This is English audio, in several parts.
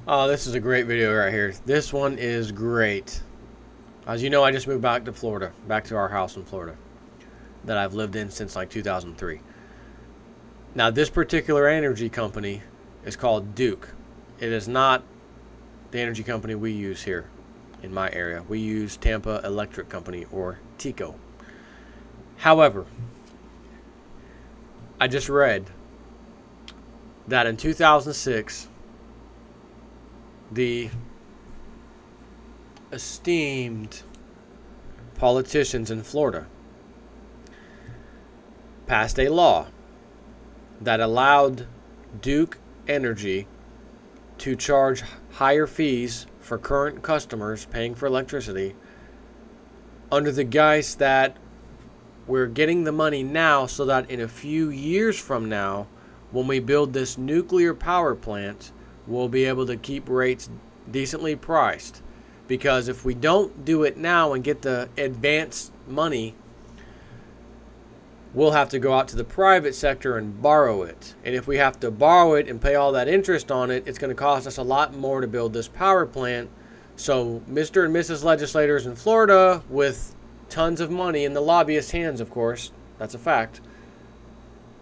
Oh, this is a great video right here. This one is great. As you know, I just moved back to Florida, back to our house in Florida that I've lived in since like 2003. Now, this particular energy company is called Duke. It is not the energy company we use here in my area. We use Tampa Electric Company, or TECO. However, I just read that in 2006, the esteemed politicians in Florida passed a law that allowed Duke Energy to charge higher fees for current customers paying for electricity under the guise that we're getting the money now so that in a few years from now, when we build this nuclear power plant, we'll be able to keep rates decently priced. Because if we don't do it now and get the advance money, we'll have to go out to the private sector and borrow it. And if we have to borrow it and pay all that interest on it, it's going to cost us a lot more to build this power plant. So Mr. and Mrs. legislators in Florida, with tons of money in the lobbyists' hands, of course, that's a fact,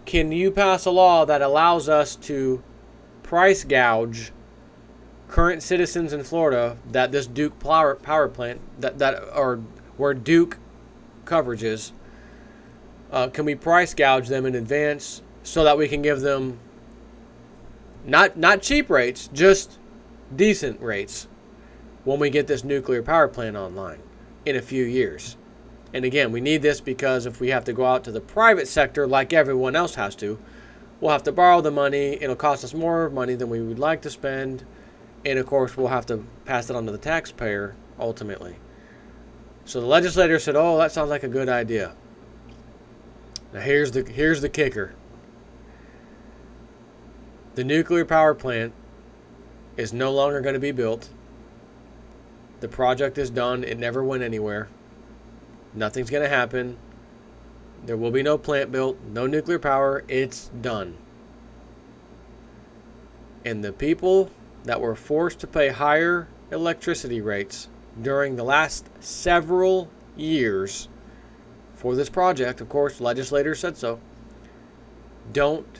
can you pass a law that allows us to price gouge current citizens in Florida that this Duke power plant or where Duke coverage is, can we price gouge them in advance so that we can give them not cheap rates, just decent rates when we get this nuclear power plant online in a few years? And again, we need this because if we have to go out to the private sector like everyone else has to, we'll have to borrow the money. It'll cost us more money than we would like to spend. And of course, we'll have to pass it on to the taxpayer ultimately. So the legislator said, oh, that sounds like a good idea. Now here's the kicker. The nuclear power plant is no longer going to be built. The project is done. It never went anywhere. Nothing's going to happen. There will be no plant built, no nuclear power. It's done. And the people that were forced to pay higher electricity rates during the last several years for this project, of course, legislators said so, don't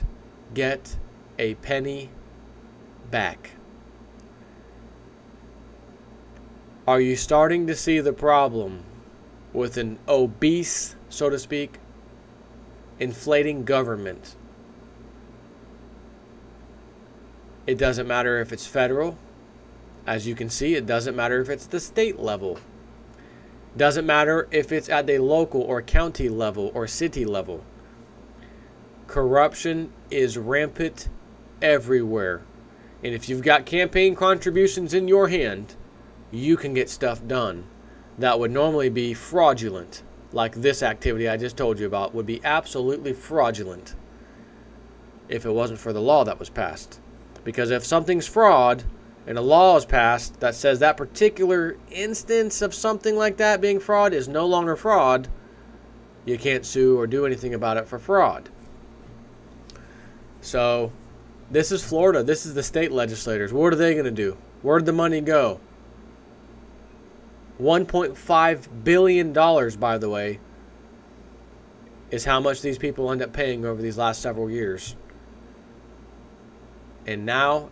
get a penny back. Are you starting to see the problem with an obese, so to speak, inflating government? It doesn't matter if it's federal. As you can see, it doesn't matter if it's the state level. Doesn't matter if it's at the local or county level or city level. Corruption is rampant everywhere. And if you've got campaign contributions in your hand, you can get stuff done that would normally be fraudulent. Like this activity I just told you about would be absolutely fraudulent if it wasn't for the law that was passed. Because if something's fraud and a law is passed that says that particular instance of something like that being fraud is no longer fraud, you can't sue or do anything about it for fraud. So this is Florida. This is the state legislators. What are they going to do? Where'd the money go? $1.5 billion, by the way, is how much these people end up paying over these last several years. And now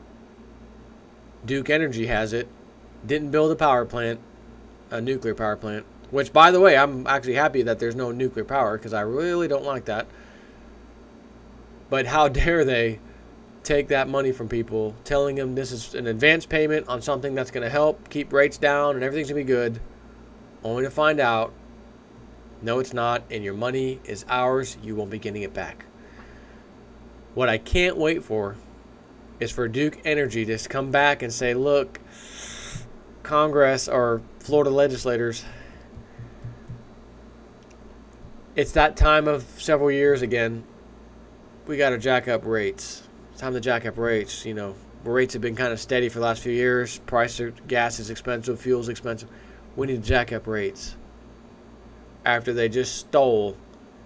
Duke Energy has it. Didn't build a power plant, a nuclear power plant. Which, by the way, I'm actually happy that there's no nuclear power because I really don't like that. But how dare they take that money from people, telling them this is an advance payment on something that's going to help keep rates down and everything's going to be good, only to find out, no, it's not, and your money is ours. You won't be getting it back. What I can't wait for is for Duke Energy to come back and say, look, Congress or Florida legislators, it's that time of several years again. We got to jack up rates. It's time to jack up rates. You know, rates have been kind of steady for the last few years. Price of gas is expensive. Fuel is expensive. We need to jack up rates. After they just stole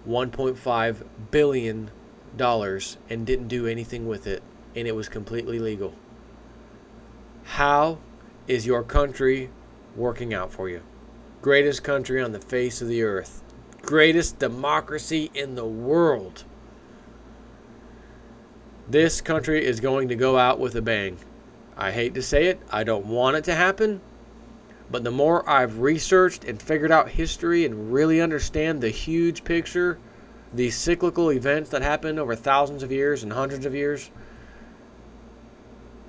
$1.5 billion and didn't do anything with it, and it was completely legal. How is your country working out for you? Greatest country on the face of the earth. Greatest democracy in the world. This country is going to go out with a bang. I hate to say it. I don't want it to happen. But the more I've researched and figured out history and really understand the huge picture, these cyclical events that happen over thousands of years and hundreds of years,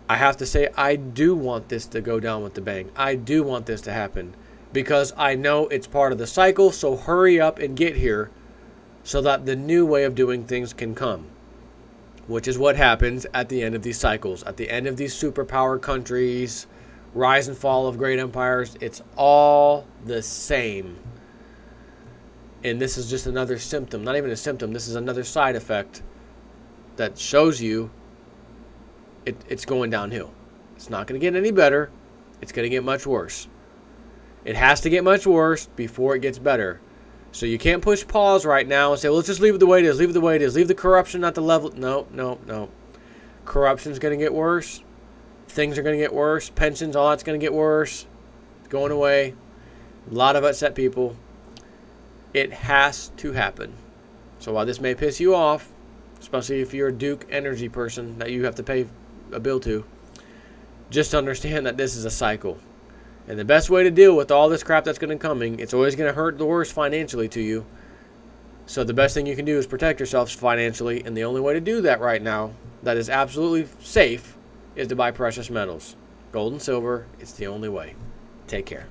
I have to say I do want this to go down with the bang. I do want this to happen because I know it's part of the cycle, so hurry up and get here so that the new way of doing things can come, which is what happens at the end of these cycles, at the end of these superpower countries, rise and fall of great empires. It's all the same. And this is just another symptom, not even a symptom, this is another side effect that shows you it's going downhill. It's not going to get any better. It's going to get much worse. It has to get much worse before it gets better. So you can't push pause right now and say, well, let's just leave it the way it is, leave it the way it is, leave the corruption at the level. No, no, no. Corruption's going to get worse. Things are going to get worse. Pensions, all that's going to get worse. It's going away. A lot of upset people. It has to happen. So while this may piss you off, especially if you're a Duke Energy person that you have to pay a bill to, just understand that this is a cycle. And the best way to deal with all this crap that's going to coming, it's always going to hurt the worst financially to you. So the best thing you can do is protect yourselves financially. And the only way to do that right now that is absolutely safe is to buy precious metals. Gold and silver, it's the only way. Take care.